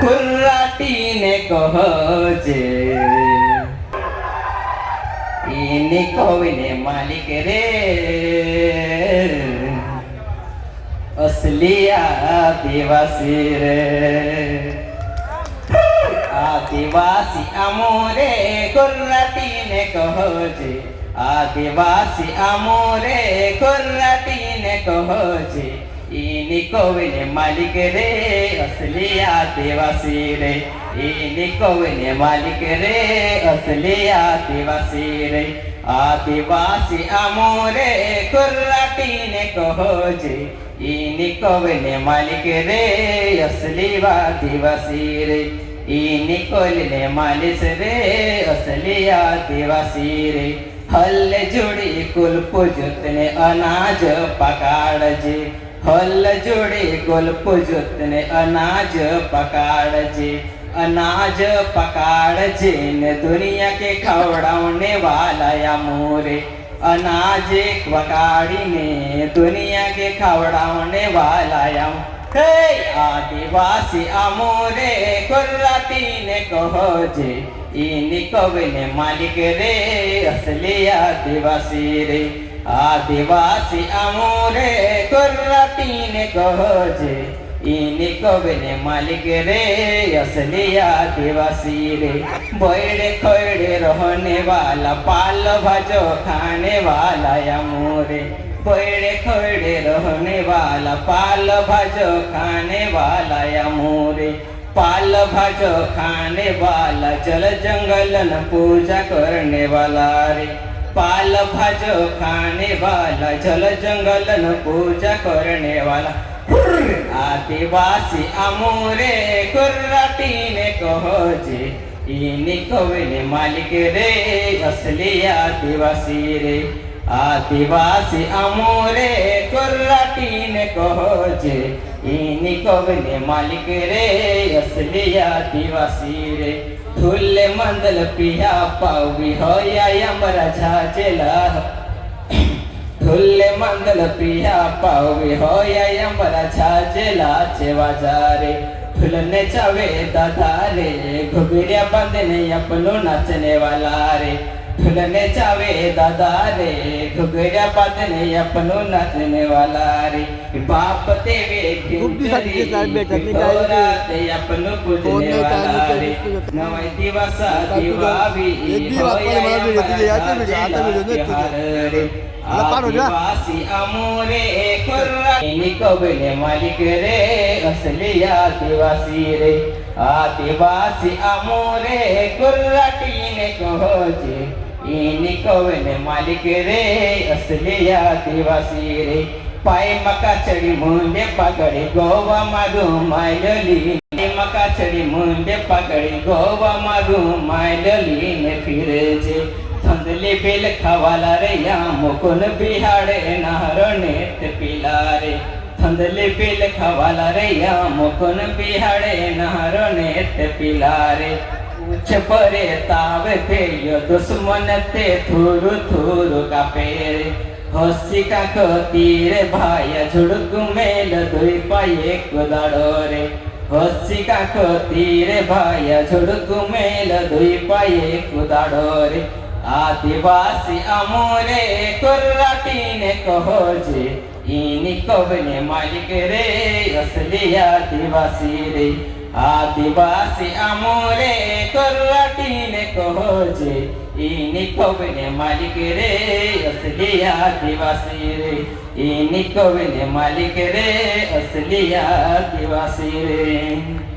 ખુલ્લાટીને કહજે એને કોઈને માલિક રે असली आदिवासी रे आदिवासी अमोरे कुर्राटीने कहजे आदिवासी अमोरे कुर्राटीने कहजे इनी कोविने मालिक रे असली आदिवासी रे इनी कोविने मालिक रे असली आदिवासी रे आदिवासी अमोरे कुर्राटीने कहजे इनी कोविने मालिक रे असली आदिवासी रे इनी कोलिने मालिस रे असली आदिवासी रे हल जुड़ी कुल पुजुतने अनाज पकाड़जे हल जुड़ी कुल पुजुतने अनाज पकाड़जे अनाज पकाड़जे ने दुनिया के खवड़ाने वाला या मोरे अनाज पकाड़ी ने दुनिया के खवड़ाने वाला या आदिवासी अमोरे कुर्राटीने कहजे इनी कोविने मालिक रे असली आदिवासी रे आदिवासी अमोरे कुर्राटीने कहजे इनी कोविने मालिक रे असली आदिवासी रे बैड़े खोड़े रहने वाला पाल भाजो खाने वाला या मोरे बैड़े खोड़े रहने वाला पाल भाजो खाने वाला या मोरे पाल भाजो खाने वाला जल जंगल न पूजा करने वाला रे पाल भाजो खाने वाला जल जंगल न पूजा करने वाला आदिवासी अमोरे कुर्राटीने कहजे इनी कोविने मालिक रे असली आदिवासी रे आदिवासी अमोरे कुर्राटीने कहजे इनी कोविने मालिक रे असली आदिवासी रे धुल्ले मंदल पिया पावी होया यमरा झाजेला धुल्ले मंदल पिया पावी होया यमरा झाजेला चेवाजारे फुलने चावे दादा रे घुघरिया बंदने अपनो नाचने वाला रे फुलने चावे दादा रे घुघरिया बंदने अपनो नाचने वाला रे बाप तेवे ते अपनो पूजने वाला रे नवै दिवसा दिवावी आदिवासी अमोरे कुर्राटीने कोविने मालिक रे असली आदिवासी रे आदिवासी अमोरे कुर्राटीने कहजे इनी कोविने मालिक रे असली आदिवासी रे पाय मका चढ़ी मुंडे पकड़ी गोवा मारू मायली मका चढ़ी मुंडे पकड़ी गोवा मारू मायली ने फिरे जे थंदली बेल खवाला रे या मुकुन बिहाड़े नहरो नेत पिला रे थंदली बेल खवाला रे या मुकुन बिहाड़े नहरो नेत पिला रे पूछ परे तावे पे यो दुश्मन ते थुरु थुरु का पेरे हसी का तीरे भाया झुड़क मेल दुई पाए कुदाड़ो रे हसी का तीरे भाया झुड़क मेल दुई पाए कुदाड़ो रे आदिवासी अमोरे कुर्राटीने कहजे इनी कोविने मालिक रे असली आदिवासी रे आदिवासी अमोरे कुर्राटीने कहजे इनी कोविने मालिक रे असली आदिवासी रे इनी कोविने मालिक रे असली आदिवासी रे।